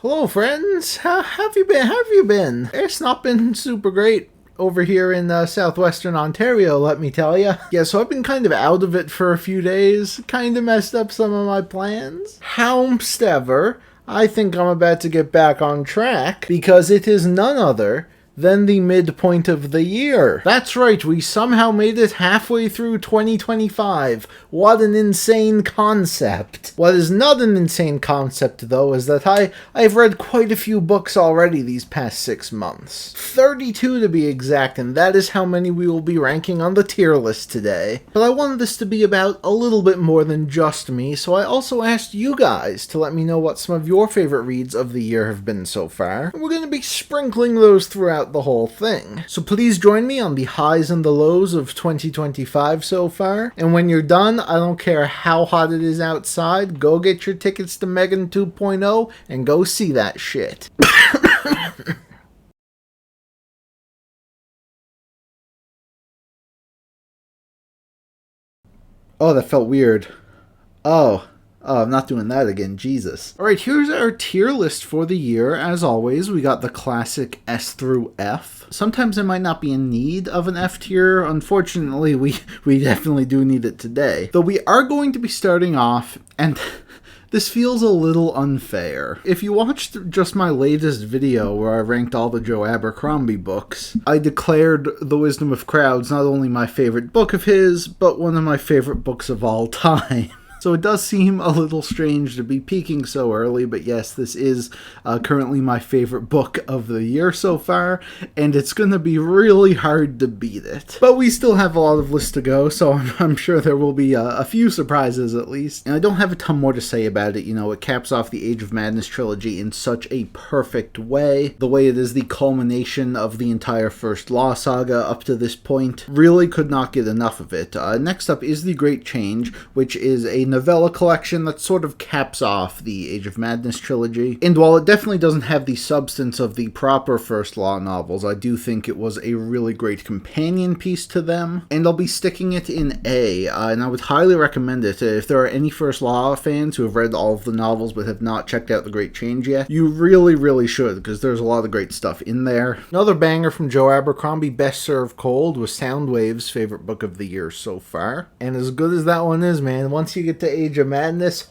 Hello, friends. How have you been? How have you been? It's not been super great over here in southwestern Ontario, let me tell you. Yeah, so I've been kind of out of it for a few days. Kind of messed up some of my plans. However, I think I'm about to get back on track because it is none other than the midpoint of the year. That's right, we somehow made it halfway through 2025. What an insane concept. What is not an insane concept, though, is that I've read quite a few books already these past 6 months. 32 to be exact, and that is how many we will be ranking on the tier list today. But I wanted this to be about a little bit more than just me, so I also asked you guys to let me know what some of your favorite reads of the year have been so far. And we're going to be sprinkling those throughout the whole thing. So please join me on the highs and the lows of 2025 so far. And when you're done, I don't care how hot it is outside, go get your tickets to Megan 2.0 and go see that shit. Oh, that felt weird. Oh, I'm not doing that again, Jesus. Alright, here's our tier list for the year. As always, we got the classic S through F. Sometimes I might not be in need of an F tier. Unfortunately, we definitely do need it today. Though we are going to be starting off, and this feels a little unfair. If you watched just my latest video where I ranked all the Joe Abercrombie books, I declared The Wisdom of Crowds not only my favorite book of his, but one of my favorite books of all time. So it does seem a little strange to be peaking so early, but yes, this is currently my favorite book of the year so far, and it's going to be really hard to beat it. But we still have a lot of lists to go, so I'm sure there will be a few surprises at least. And I don't have a ton more to say about it. You know, it caps off the Age of Madness trilogy in such a perfect way. The way it is the culmination of the entire First Law saga up to this point. Really could not get enough of it. Next up is The Great Change, which is a novella collection that sort of caps off the Age of Madness trilogy. And while it definitely doesn't have the substance of the proper First Law novels, I do think it was a really great companion piece to them, and I'll be sticking it in A, and I would highly recommend it. If there are any First Law fans who have read all of the novels but have not checked out The Great Change yet, you really should, because there's a lot of great stuff in there. Another banger from Joe Abercrombie, Best Served Cold, was Soundwave's favorite book of the year so far. And as good as that one is, man, once you get to Age of Madness,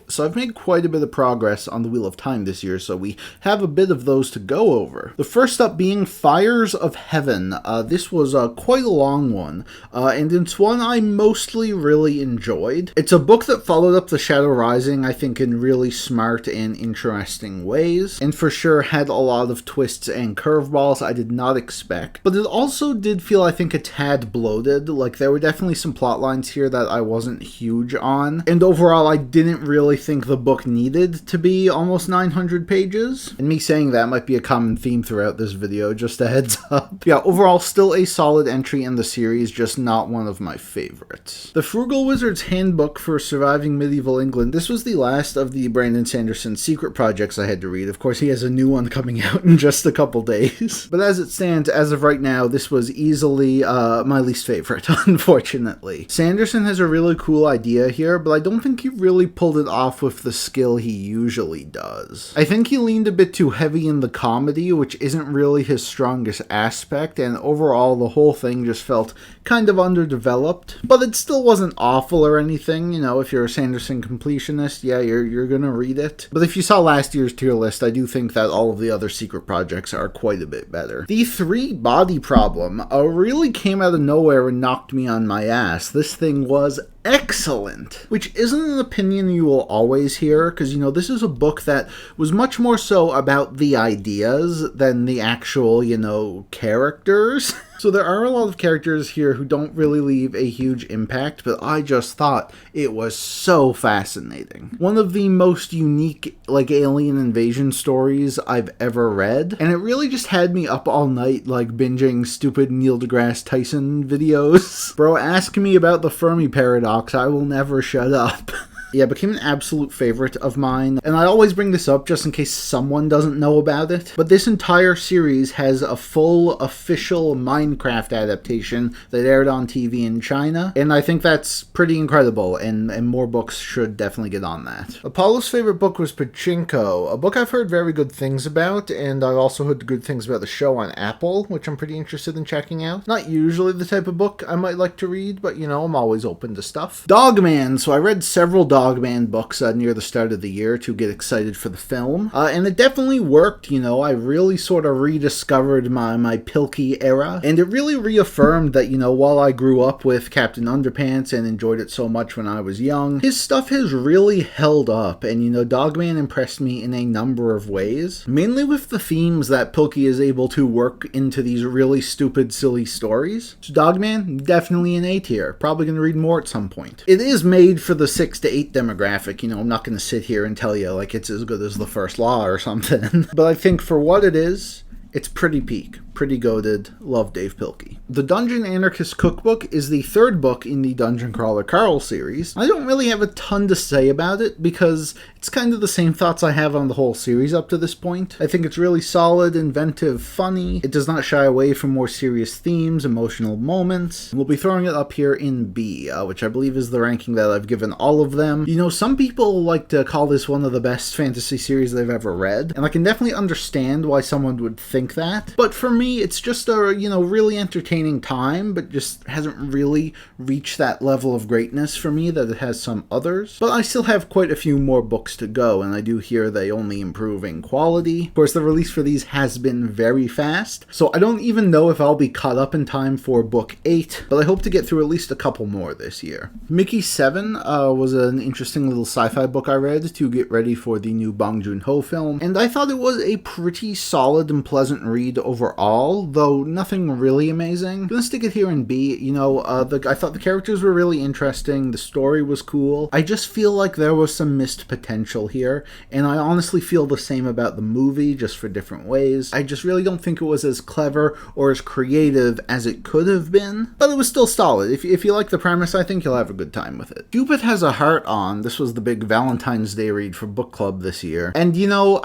so I've made quite a bit of progress on the Wheel of Time this year, so we have a bit of those to go over. The first up being Fires of Heaven. This was quite a long one, and it's one I mostly really enjoyed. It's a book that followed up The Shadow Rising, I think, in really smart and interesting ways, and for sure had a lot of twists and curveballs I did not expect. But it also did feel, I think, a tad bloated. Like, there were definitely some plot lines here that I wasn't huge on, and overall I didn't really think the book needed to be almost 900 pages. And me saying that might be a common theme throughout this video, just a heads up. Yeah, overall still a solid entry in the series, just not one of my favorites. The Frugal Wizard's Handbook for Surviving Medieval England. This was the last of the Brandon Sanderson secret projects I had to read. Of course, he has a new one coming out in just a couple days. But as it stands, as of right now, this was easily my least favorite, unfortunately. Sanderson has a really cool idea here, but I don't think he really pulled it off with the skill he usually does. I think he leaned a bit too heavy in the comedy, which isn't really his strongest aspect, and overall the whole thing just felt kind of underdeveloped. But it still wasn't awful or anything. You know, if you're a Sanderson completionist, yeah, you're gonna read it. But if you saw last year's tier list, I do think that all of the other secret projects are quite a bit better. The 3 Body Problem really came out of nowhere and knocked me on my ass. This thing was excellent, which isn't an opinion you will always hear, because, you know, this is a book that was much more so about the ideas than the actual, you know, characters. So there are a lot of characters here who don't really leave a huge impact, but I just thought it was so fascinating. One of the most unique, like, alien invasion stories I've ever read, and it really just had me up all night, like, binging stupid Neil deGrasse Tyson videos. Bro, ask me about the Fermi Paradox, I will never shut up. Yeah, it became an absolute favorite of mine, and I always bring this up just in case someone doesn't know about it, but this entire series has a full official Minecraft adaptation that aired on TV in China, and I think that's pretty incredible, and more books should definitely get on that. Apollo's favorite book was Pachinko, a book I've heard very good things about, and I've also heard good things about the show on Apple, which I'm pretty interested in checking out. Not usually the type of book I might like to read, but you know, I'm always open to stuff. Dogman, so I read several Dogman books near the start of the year to get excited for the film, and it definitely worked. You know, I really sort of rediscovered my Pilkey era, and it really reaffirmed that, you know, while I grew up with Captain Underpants and enjoyed it so much when I was young, his stuff has really held up, and you know, Dogman impressed me in a number of ways, mainly with the themes that Pilkey is able to work into these really stupid, silly stories. So Dogman, definitely an A tier. Probably going to read more at some point. It is made for the 6 to 8 demographic. You know, I'm not going to sit here and tell you like it's as good as The First Law or something. But I think for what it is, it's pretty peak. Pretty goated. Love Dave Pilkey. The Dungeon Anarchist Cookbook is the third book in the Dungeon Crawler Carl series. I don't really have a ton to say about it because it's kind of the same thoughts I have on the whole series up to this point. I think it's really solid, inventive, funny. It does not shy away from more serious themes, emotional moments. We'll be throwing it up here in B, which I believe is the ranking that I've given all of them. You know, some people like to call this one of the best fantasy series they've ever read, and I can definitely understand why someone would think that. But for me, it's just a, you know, really entertaining time, but just hasn't really reached that level of greatness for me that it has some others. But I still have quite a few more books to go, and I do hear they only improve in quality. Of course, the release for these has been very fast, so I don't even know if I'll be caught up in time for book 8, but I hope to get through at least a couple more this year. Mickey 7 was an interesting little sci-fi book I read to get ready for the new Bong Joon-ho film, and I thought it was a pretty solid and pleasant read overall, though nothing really amazing. I'm gonna stick it here in B. You know, I thought the characters were really interesting, the story was cool. I just feel like there was some missed potential here, and I honestly feel the same about the movie, just for different ways. I just really don't think it was as clever or as creative as it could have been, but it was still solid. If you like the premise, I think you'll have a good time with it. Cupid Has a Heart On. This was the big Valentine's Day read for book club this year, and you know,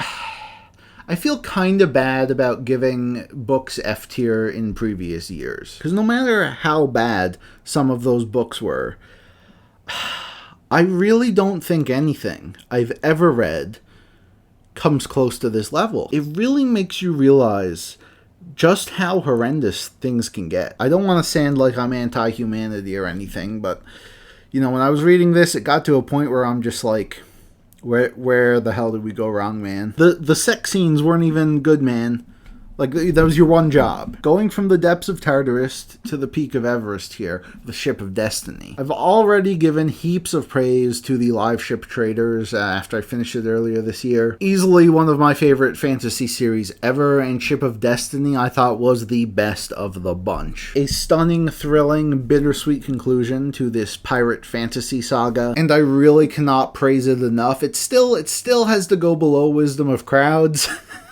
I feel kind of bad about giving books F tier in previous years, because no matter how bad some of those books were, I really don't think anything I've ever read comes close to this level. It really makes you realize just how horrendous things can get. I don't want to sound like I'm anti-humanity or anything, but, you know, when I was reading this, it got to a point where I'm just like, Where the hell did we go wrong, man? The sex scenes weren't even good, man. Like, that was your one job. Going from the depths of Tartarus to the peak of Everest here, the Ship of Destiny. I've already given heaps of praise to the Live Ship Traders after I finished it earlier this year. Easily one of my favorite fantasy series ever, and Ship of Destiny I thought was the best of the bunch. A stunning, thrilling, bittersweet conclusion to this pirate fantasy saga, and I really cannot praise it enough. It still has to go below Wisdom of Crowds.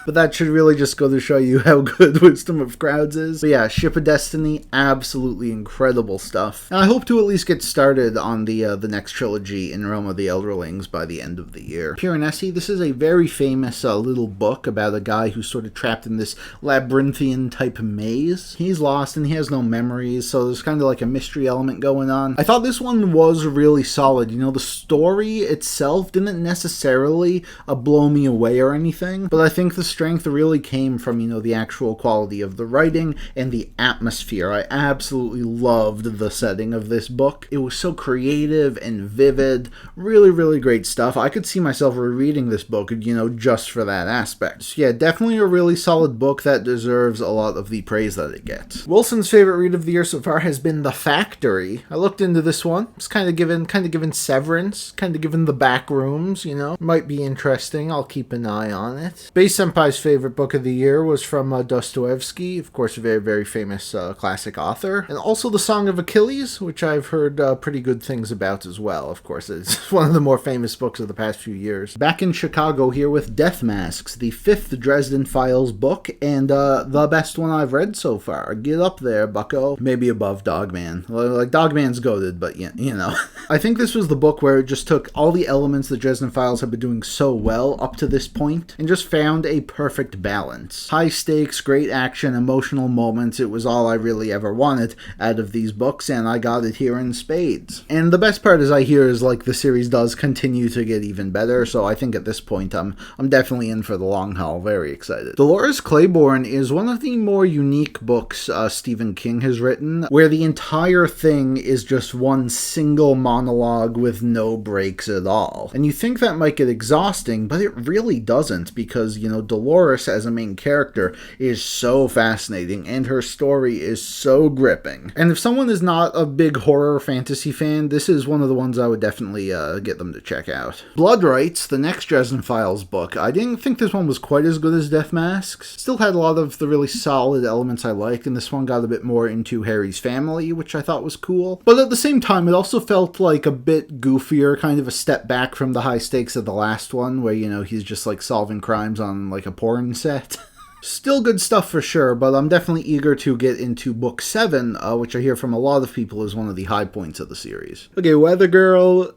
But that should really just go to show you how good Wisdom of Crowds is. But yeah, Ship of Destiny, absolutely incredible stuff. And I hope to at least get started on the next trilogy in Realm of the Elderlings by the end of the year. Piranesi, this is a very famous little book about a guy who's sort of trapped in this labyrinthian type maze. He's lost and he has no memories, so there's kind of like a mystery element going on. I thought this one was really solid. You know, the story itself didn't necessarily blow me away or anything, but I think the strength really came from, you know, the actual quality of the writing and the atmosphere. I absolutely loved the setting of this book. It was so creative and vivid. Really, really great stuff. I could see myself rereading this book, you know, just for that aspect. So yeah, definitely a really solid book that deserves a lot of the praise that it gets. Wilson's favorite read of the year so far has been The Factory. I looked into this one. It's kind of given Severance, kind of given the back rooms, you know. Might be interesting. I'll keep an eye on it. Base Empire Pie's favorite book of the year was from Dostoevsky, of course, a very, very famous classic author. And also The Song of Achilles, which I've heard pretty good things about as well. Of course, it's one of the more famous books of the past few years. Back in Chicago here with Death Masks, the 5th Dresden Files book, and the best one I've read so far. Get up there, bucko. Maybe above Dogman. Like, Dogman's goated, but you know. I think this was the book where it just took all the elements that Dresden Files have been doing so well up to this point, and just found a perfect balance. High stakes, great action, emotional moments. It was all I really ever wanted out of these books, and I got it here in spades. And the best part is I hear is like the series does continue to get even better, so I think at this point I'm definitely in for the long haul. Very excited. Dolores Claiborne is one of the more unique books Stephen King has written, where the entire thing is just one single monologue with no breaks at all. And you think that might get exhausting, but it really doesn't, because, you know, Dolores as a main character is so fascinating, and her story is so gripping. And if someone is not a big horror fantasy fan, this is one of the ones I would definitely get them to check out. Blood Rights, the next Dresden Files book. I didn't think this one was quite as good as Death Masks. Still had a lot of the really solid elements I liked, and this one got a bit more into Harry's family, which I thought was cool. But at the same time, it also felt like a bit goofier, kind of a step back from the high stakes of the last one, where, you know, he's just like solving crimes on like a porn set. Still good stuff for sure, but I'm definitely eager to get into book 7, which I hear from a lot of people is one of the high points of the series. Okay, Weather Girl.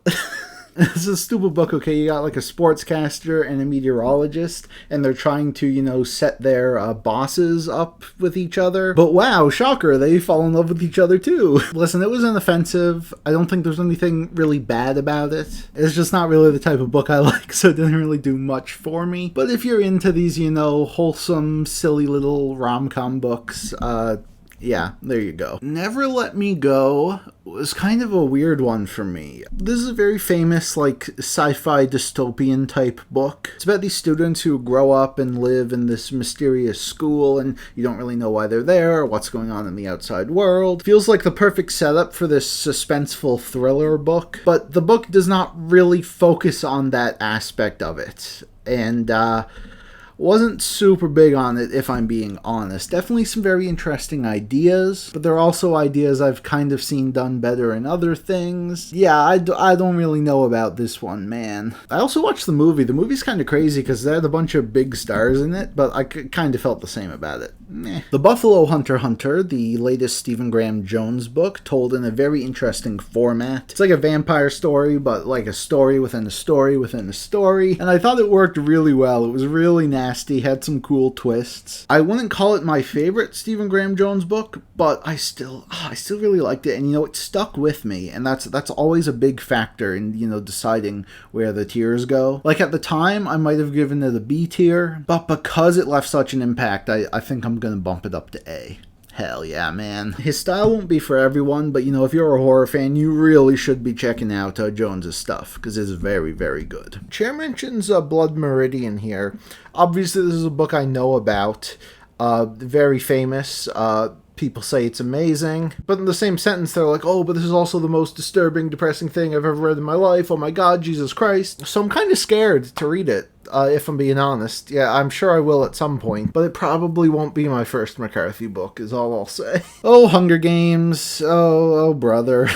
It's a stupid book, okay? You got like a sportscaster and a meteorologist, and they're trying to, you know, set their bosses up with each other. But wow, shocker, they fall in love with each other too. Listen, it was inoffensive. I don't think there's anything really bad about it. It's just not really the type of book I like, so it didn't really do much for me. But if you're into these, you know, wholesome, silly little rom-com books, yeah, there you go. Never Let Me Go was kind of a weird one for me. This is a very famous, like, sci-fi dystopian type book. It's about these students who grow up and live in this mysterious school, and you don't really know why they're there or what's going on in the outside world. Feels like the perfect setup for this suspenseful thriller book, but the book does not really focus on that aspect of it. And, wasn't super big on it, if I'm being honest. Definitely some very interesting ideas, but there are also ideas I've kind of seen done better in other things. Yeah, I don't really know about this one, man. I also watched the movie. The movie's kind of crazy because there had a bunch of big stars in it, but I kind of felt the same about it. Meh. The Buffalo Hunter, the latest Stephen Graham Jones book, told in a very interesting format. It's like a vampire story, but like a story within a story within a story, and I thought it worked really well. It was really nasty, had some cool twists. I wouldn't call it my favorite Stephen Graham Jones book, but I still really liked it, and you know, it stuck with me, and that's always a big factor in, you know, deciding where the tiers go. Like at the time, I might have given it a B tier, but because it left such an impact, I think I'm gonna bump it up to A. Hell yeah, man. His style won't be for everyone, but, you know, if you're a horror fan, you really should be checking out Jones's stuff, because it's very, very good. Chair mentions Blood Meridian here. Obviously, this is a book I know about. Very famous. People say it's amazing, but in the same sentence, they're like, oh, but this is also the most disturbing, depressing thing I've ever read in my life. Oh my god, Jesus Christ. So I'm kind of scared to read it. If I'm being honest. Yeah, I'm sure I will at some point, but it probably won't be my first McCarthy book, is all I'll say. Oh, Hunger Games. Oh, brother.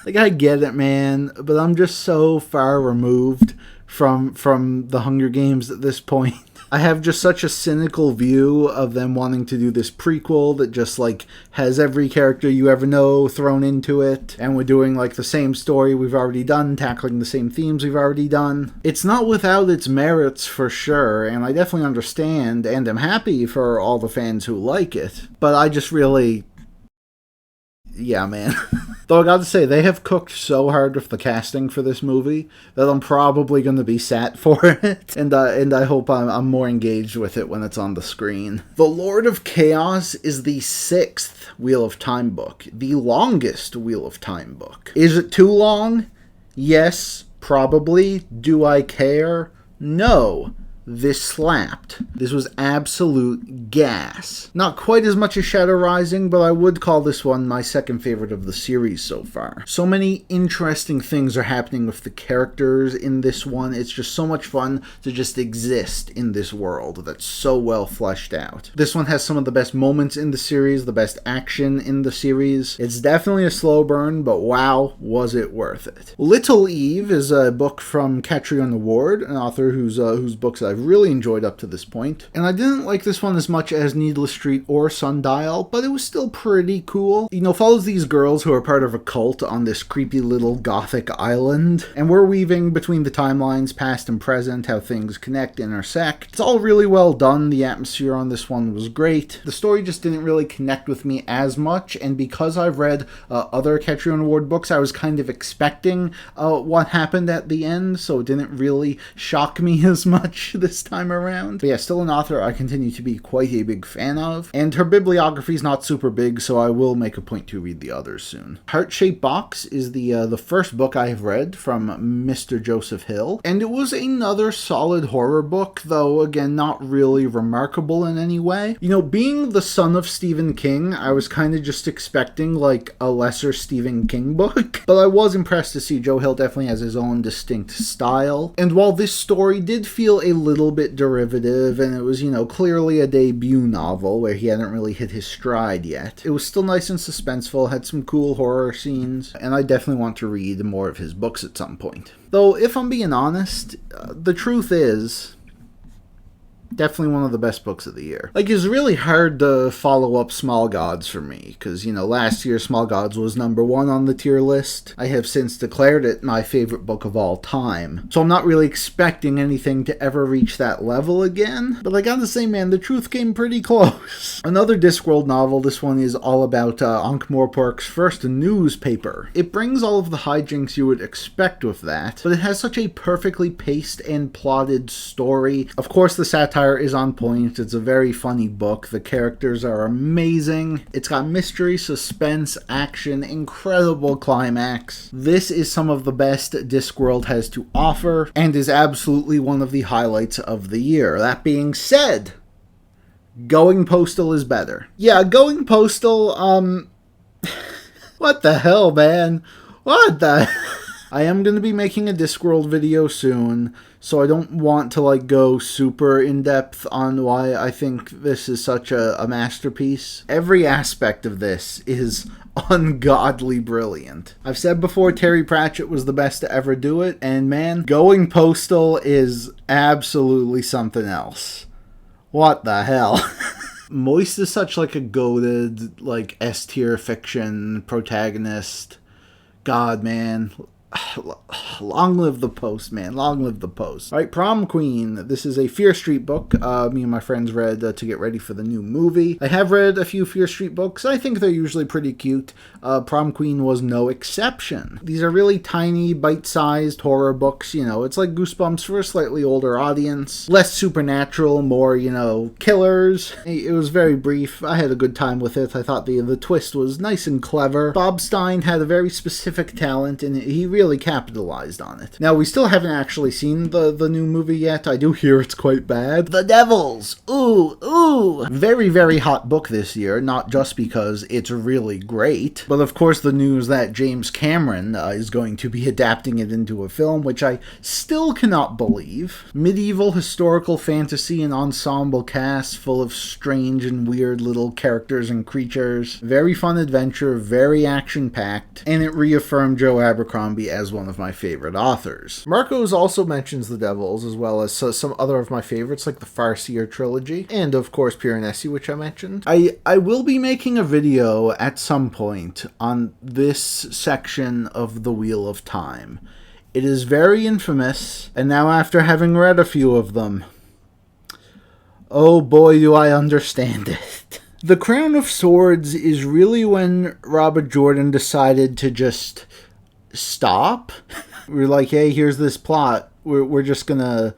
Like, I get it, man, but I'm just so far removed from the Hunger Games at this point. I have just such a cynical view of them wanting to do this prequel that just, like, has every character you ever know thrown into it, and we're doing, like, the same story we've already done, tackling the same themes we've already done. It's not without its merits, for sure, and I definitely understand, and am happy for all the fans who like it, but I just really... yeah, man. Though I gotta say, they have cooked so hard with the casting for this movie that I'm probably gonna be sat for it, and I hope I'm more engaged with it when it's on the screen. The Lord of Chaos is the 6th Wheel of Time book, the longest Wheel of Time book. Is it too long? Yes, probably. Do I care? No. this slapped. This was absolute gas. Not quite as much as Shadow Rising, but I would call this one my second favorite of the series so far. So many interesting things are happening with the characters in this one. It's just so much fun to just exist in this world that's so well fleshed out. This one has some of the best moments in the series, the best action in the series. It's definitely a slow burn, but wow, was it worth it. Little Eve is a book from Catriona Ward, an author whose books I've really enjoyed up to this point. And I didn't like this one as much as Needless Street or Sundial, but it was still pretty cool. You know, follows these girls who are part of a cult on this creepy little gothic island, and we're weaving between the timelines, past and present, how things connect, intersect. It's all really well done. The atmosphere on this one was great. The story just didn't really connect with me as much, and because I've read other Catriona Ward books, I was kind of expecting what happened at the end, so it didn't really shock me as much this time around. But yeah, still an author I continue to be quite a big fan of, and her bibliography is not super big, so I will make a point to read the others soon. Heart-Shaped Box is the first book I have read from Mr. Joseph Hill, and it was another solid horror book, though again not really remarkable in any way. You know, being the son of Stephen King, I was kind of just expecting like a lesser Stephen King book, but I was impressed to see Joe Hill definitely has his own distinct style. And while this story did feel a little bit derivative, and it was, you know, clearly a debut novel where he hadn't really hit his stride yet, it was still nice and suspenseful, had some cool horror scenes, and I definitely want to read more of his books at some point. Though, if I'm being honest, the truth is, definitely one of the best books of the year. Like, it's really hard to follow up Small Gods for me, because, you know, last year Small Gods was #1 on the tier list. I have since declared it my favorite book of all time, so I'm not really expecting anything to ever reach that level again, but I gotta say, man, the truth came pretty close. Another Discworld novel, this one is all about Ankh-Morpork's first newspaper. It brings all of the hijinks you would expect with that, but it has such a perfectly paced and plotted story. Of course, the satire is on point. It's a very funny book. The characters are amazing. It's got mystery, suspense, action, incredible climax. This is some of the best Discworld has to offer, and is absolutely one of the highlights of the year. That being said, Going Postal is better. Yeah, Going Postal, what the hell, man? What the... I am going to be making a Discworld video soon, so I don't want to like go super in-depth on why I think this is such a masterpiece. Every aspect of this is ungodly brilliant. I've said before Terry Pratchett was the best to ever do it, and man, Going Postal is absolutely something else. What the hell? Moist is such like a goated, like S-tier fiction protagonist. God, man. Long live the Post, man. Long live the Post. Alright, Prom Queen. This is a Fear Street book me and my friends read to get ready for the new movie. I have read a few Fear Street books. I think they're usually pretty cute. Prom Queen was no exception. These are really tiny, bite-sized horror books. You know, it's like Goosebumps for a slightly older audience. Less supernatural, more, you know, killers. It was very brief. I had a good time with it. I thought the twist was nice and clever. Bob Stein had a very specific talent, and he really capitalized on it. Now, we still haven't actually seen the new movie yet. I do hear it's quite bad. The Devils! Ooh, ooh! Very, very hot book this year, not just because it's really great, but of course the news that James Cameron is going to be adapting it into a film, which I still cannot believe. Medieval historical fantasy and ensemble cast full of strange and weird little characters and creatures. Very fun adventure, very action-packed, and it reaffirmed Joe Abercrombie as one of my favorite authors. Marcos also mentions The Devils, as well as some other of my favorites, like the Farseer trilogy, and of course Piranesi, which I mentioned. I will be making a video at some point on this section of The Wheel of Time. It is very infamous, and now after having read a few of them, oh boy do I understand it. The Crown of Swords is really when Robert Jordan decided to just stop. We're like, hey, here's this plot. We're just gonna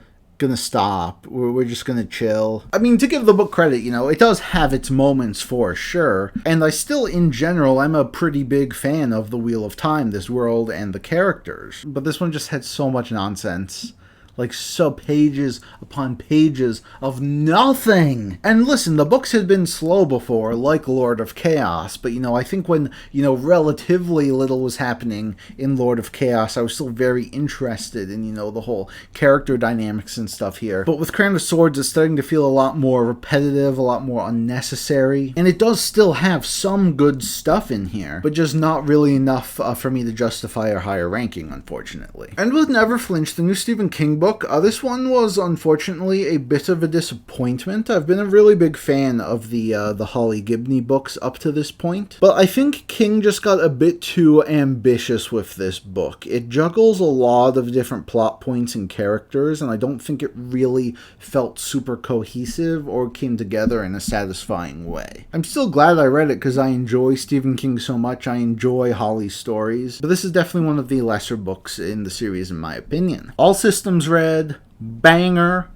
stop. We're just gonna chill. I mean, to give the book credit, you know, it does have its moments for sure, and I still, in general, I'm a pretty big fan of The Wheel of Time, this world, and the characters. But this one just had so much nonsense. Like pages upon pages of nothing. And listen, the books had been slow before, like Lord of Chaos, but I think when, relatively little was happening in Lord of Chaos, I was still very interested in, the whole character dynamics and stuff here. But with Crown of Swords, it's starting to feel a lot more repetitive, a lot more unnecessary. And it does still have some good stuff in here, but just not really enough for me to justify a higher ranking, unfortunately. And with Never Flinch, the new Stephen King book, this one was unfortunately a bit of a disappointment. I've been a really big fan of the Holly Gibney books up to this point, but I think King just got a bit too ambitious with this book. It juggles a lot of different plot points and characters, and I don't think it really felt super cohesive or came together in a satisfying way. I'm still glad I read it because I enjoy Stephen King so much. I enjoy Holly's stories, but this is definitely one of the lesser books in the series in my opinion. All Systems Red, banger,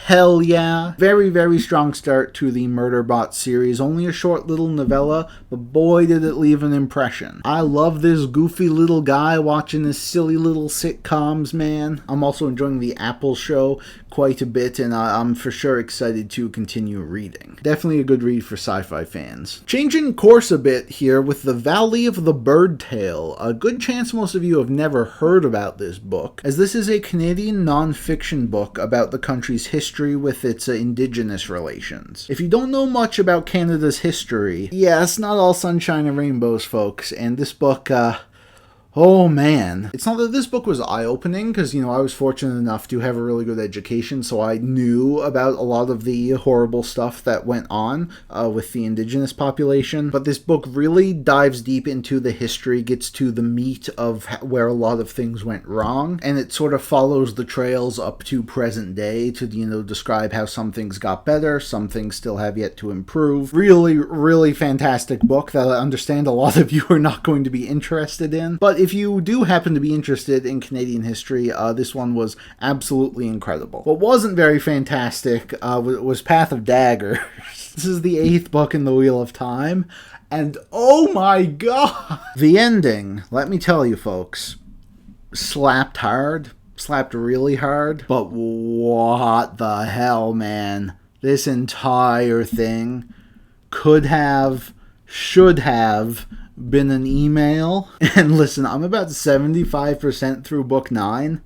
hell yeah. Very, very strong start to the Murderbot series. Only a short little novella, but boy did it leave an impression. I love this goofy little guy watching his silly little sitcoms, man. I'm also enjoying the Apple show quite a bit, and I'm for sure excited to continue reading. Definitely a good read for sci-fi fans. Changing course a bit here with The Valley of the Bird Tale. A good chance most of you have never heard about this book, as this is a Canadian non-fiction book about the country's history with its indigenous relations. If you don't know much about Canada's history, yeah, it's not all sunshine and rainbows, folks, and this book, oh man. It's not that this book was eye-opening, because, I was fortunate enough to have a really good education, so I knew about a lot of the horrible stuff that went on with the indigenous population, but this book really dives deep into the history, gets to the meat of where a lot of things went wrong, and it sort of follows the trails up to present day to, describe how some things got better, some things still have yet to improve. Really, really fantastic book that I understand a lot of you are not going to be interested in, but if you do happen to be interested in Canadian history, this one was absolutely incredible. What wasn't very fantastic was Path of Daggers. This is the 8th book in the Wheel of Time, and oh my god! The ending, let me tell you folks, slapped hard, slapped really hard, but what the hell, man? This entire thing could have, should have been an email. And listen, I'm about 75% through book 9.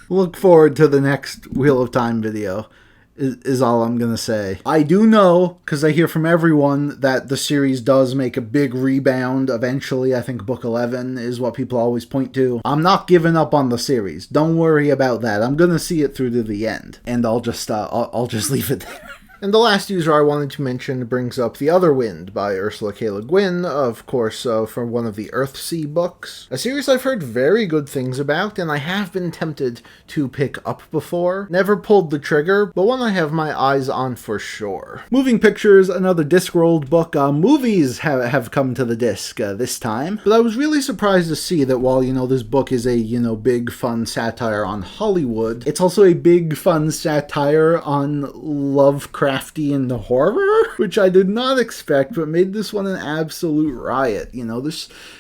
Look forward to the next Wheel of Time video, is all I'm gonna say. I do know, because I hear from everyone, that the series does make a big rebound eventually. I think book 11 is what people always point to. I'm not giving up on the series. Don't worry about that. I'm gonna see it through to the end, and I'll just leave it there. And the last user I wanted to mention brings up The Other Wind by Ursula K. Le Guin, of course, from one of the Earthsea books. A series I've heard very good things about, and I have been tempted to pick up before. Never pulled the trigger, but one I have my eyes on for sure. Moving Pictures, another Discworld book. Movies have come to the disc this time, but I was really surprised to see that while, this book is a, big fun satire on Hollywood, it's also a big fun satire on Lovecraftian horror, which I did not expect, but made this one an absolute riot.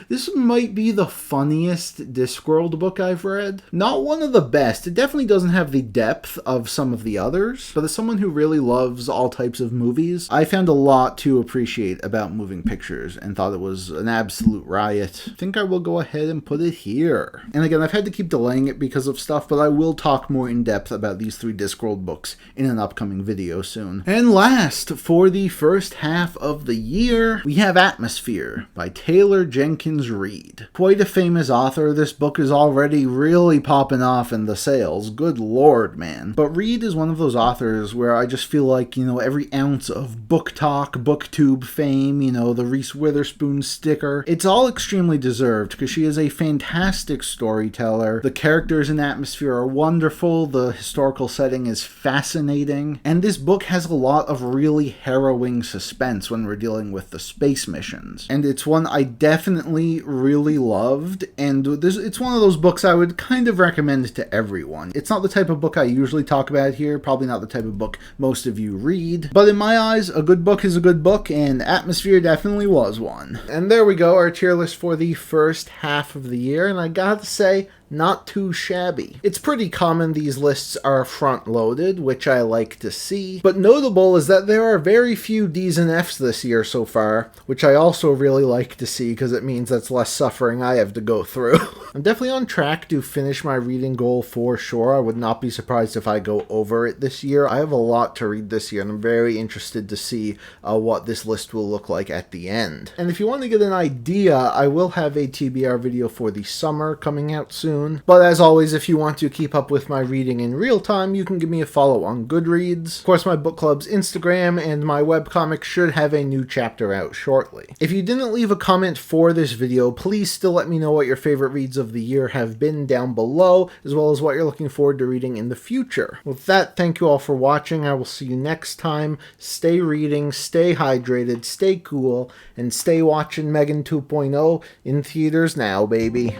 This might be the funniest Discworld book I've read. Not one of the best. It definitely doesn't have the depth of some of the others, but as someone who really loves all types of movies, I found a lot to appreciate about Moving Pictures and thought it was an absolute riot. I think I will go ahead and put it here. And again, I've had to keep delaying it because of stuff, but I will talk more in depth about these 3 Discworld books in an upcoming video soon. And last, for the first half of the year, we have Atmosphere by Taylor Jenkins Reid. Quite a famous author. This book is already really popping off in the sales. Good lord, man. But Reid is one of those authors where I just feel like, every ounce of book talk, booktube fame, the Reese Witherspoon sticker, it's all extremely deserved because she is a fantastic storyteller. The characters in Atmosphere are wonderful. The historical setting is fascinating. And this book has a lot of really harrowing suspense when we're dealing with the space missions. And it's one I definitely really loved, and it's one of those books I would kind of recommend to everyone. It's not the type of book I usually talk about here, probably not the type of book most of you read, but in my eyes, a good book is a good book, and Atmosphere definitely was one. And there we go, our tier list for the first half of the year, and I gotta say, not too shabby. It's pretty common these lists are front-loaded, which I like to see, but notable is that there are very few Ds and Fs this year so far, which I also really like to see because it means that's less suffering I have to go through. I'm definitely on track to finish my reading goal for sure. I would not be surprised if I go over it this year. I have a lot to read this year, and I'm very interested to see what this list will look like at the end. And if you want to get an idea, I will have a TBR video for the summer coming out soon. But as always, if you want to keep up with my reading in real time, you can give me a follow on Goodreads. Of course, my book club's Instagram and my webcomic should have a new chapter out shortly. If you didn't leave a comment for this video, please still let me know what your favorite reads of the year have been down below, as well as what you're looking forward to reading in the future. With that, thank you all for watching. I will see you next time. Stay reading, stay hydrated, stay cool, and stay watching Megan 2.0 in theaters now, baby.